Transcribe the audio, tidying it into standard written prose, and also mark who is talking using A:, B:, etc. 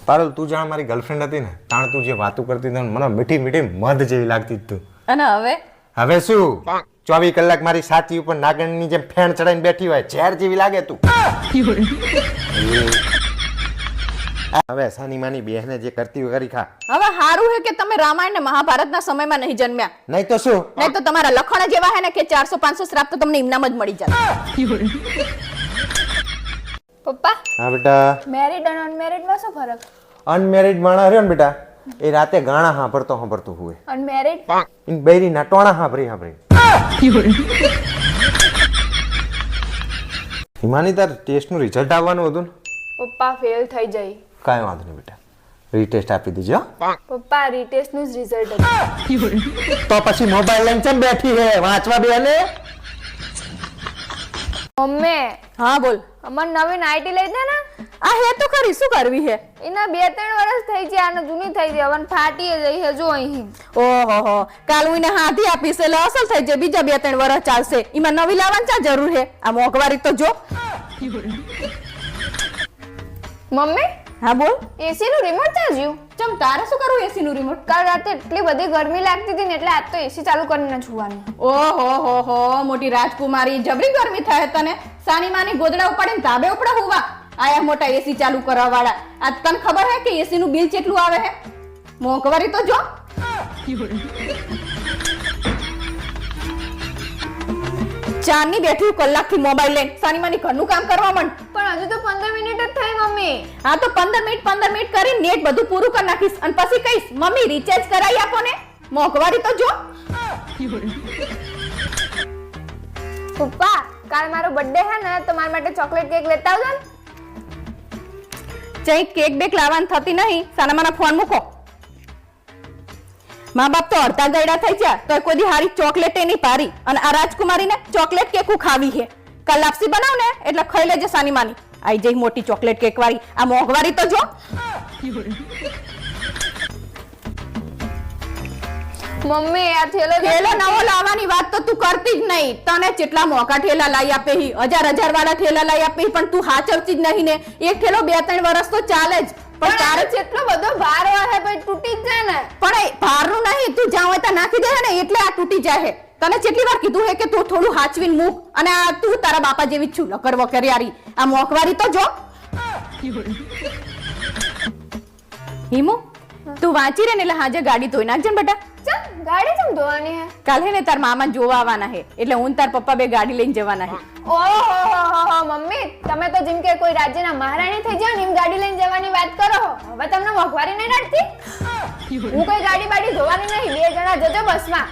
A: પારુલ તું જાણ મારી ગર્લફ્રેન્ડ હતી ને તાણ તું જે વાતો કરતી હતી મને મીઠી મીઠી મધ જેવી લાગતી તું.
B: અને
A: હવે શું 24 કલાક મારી સાચી ઉપર નાગણની જેમ ફેણ ચડાઈને બેઠી હોય ઝેર જેવી લાગે તું. હવે સાની માની બેહને જે કરતી હોય કરી ખા.
B: હવે હારું હે કે તમે રામાયણ ને મહાભારતના સમયમાં નહીં જન્મ્યા.
A: નહીં તો શું?
B: નહીં તો તમારા લખણ જ એવા હે ને કે 400-500 શ્રાપ તો તમને ઇનામ જ મળી જાય.
C: પપ્પા
A: હા બેટા.
C: મેરિડ અને અનમેરિડ માં શું ફરક?
A: અનમેરિડ માણસ રહ્યો ને બેટા એ રાતે ગાણા સાંભળતો હોય.
C: અનમેરિડ
A: ઇન બૈરી ના ટોણા સાંભળી. હિમાની તાર ટેસ્ટ નું રિઝલ્ટ આવવાનું હતું ને
C: પપ્પા ફેલ થઈ જઈ.
A: કાંઈ વાંધો નહીં બેટા રીટેસ્ટ આપી દેજો.
C: પપ્પા રીટેસ્ટ નું જ રિઝલ્ટ હતું.
A: તો પછી મોબાઈલ લઈને ચમ બેઠી હે વાંચવા બેને.
C: મમ્મી
B: હા બોલ.
C: અમર નવી નાઈટી લઈ દે ને.
B: આ હે તો ખરી શું કરવી હે?
C: એના 2-3 વર્ષ થઈ ગયા અને જૂની થઈ ગઈ હવે ફાટી જઈ હે જો અહીં.
B: ઓહો કાલ હું એને હાથી આપીશ એટલે અસલ થઈ જાય બીજા 2-3 વર્ષ ચાલશે. એમાં નવી લાવવાની ચા જરૂર હે? આ મોંઘવારી તો જો.
C: મમ્મી
B: હા બોલ.
C: એસી નું રિમોટ ચાર્જ્યું.
B: ચમ તારે શું કરવું એસી નું રિમોટ?
C: કાલ રાતે એટલી બધી ગરમી લાગતી હતી ને એટલે આજ તો એસી ચાલુ કરીને સુવાની.
B: ઓહો હો મોટી રાજકુમારી જબરી ગરમી થાય તને. સાની માની ગોદડા ઉપાડીને ધાબે ઉપડા હોવા આયા મોટા એસી ચાલુ કરવા વાળા. આજ તને ખબર હે કે એસી નું બિલ કેટલું આવે હે? મોંઘવારી તો જો. ચારની બેઠી કલાકથી મોબાઈલ લઈને સાની માની ઘરનું કામ કરવા માંડ.
C: પણ હજુ તો 15 મિનિટ જ થઈ મમ્મી.
B: હા તો 15 મિનિટ કરી નેટ બધું પૂરું કરી નાખીશ અને પછી કહીશ મમ્મી રિચાર્જ કરાવી આપો ને. મોંઘવારી તો જો.
C: પપ્પા કાલ મારો બર્થડે હે ને તો મારા માટે ચોકલેટ કેક લેતા આવજો ને.
B: જઈ કેક બેક લાવવાની થતી નહીં. સાના માના ફોન મૂકો. મા બાપ તો અડધા ગયડા થઈ ગયા તો કોઈ દી હારી ચોકલેટ નહીં પારી. અને આ રાજકુમારીને ચોકલેટ કેકું ખાવી છે. કાલ લાપસી બનાવ ને એટલે ખાઈ લેજે સાની માની. આઈ જઈ મોટી ચોકલેટ કેક વાળી. આ મોંઘવારી તો જો.
C: મમ્મી આ થેલો
B: થેલો નવો લાવવાની વાત તો તું કરતી જ નહીં. તને કેટલા મોંઘા ઠેલા લાવી આપે હી 1000 વાળા ઠેલા લાવી આપે પણ તું હાચવતી જ નહીં ને. એક ઠેલો 2-3 વર્ષ તો ચાલે જ પણ તારે
C: જેટલો બધો ભાર હોય પછી તૂટી જ જાય ને.
B: પણ ભારનું નહીં તું જ્યાં હોય ત્યાં નાખી દે ને એટલે આ તૂટી જાય. તને કેટલી વાર કીધું હે કે તું થોડું હાચવીને મૂક. અને આ તું તારા બાપા જેવી જ છું લકર વકર યારી. આ મોંઘવારી તો જો. હિમુ તું વાંચી રે ને એટલે હાજે ગાડી ધોઈ નાખજે ને બેટા.
C: ચમ ગાડી ચમ ધોવાની હે?
B: કાલ હે ને તાર મામા જોવા આવવાના હે એટલે હું તાર પપ્પા બે ગાડી લઈને જવાના હે.
C: ઓહો મમ્મી તમે તો જેમ કે કોઈ રાજ્યના મહારાણી થઈ જાવ ને એમ ગાડી લઈને જવાની વાત કરો. હવે તમને મોંઘવારી નહીં નડતી? હું કોઈ ગાડી બાડી ધોવાની નહીં. 2 જણા જજો બસમાં.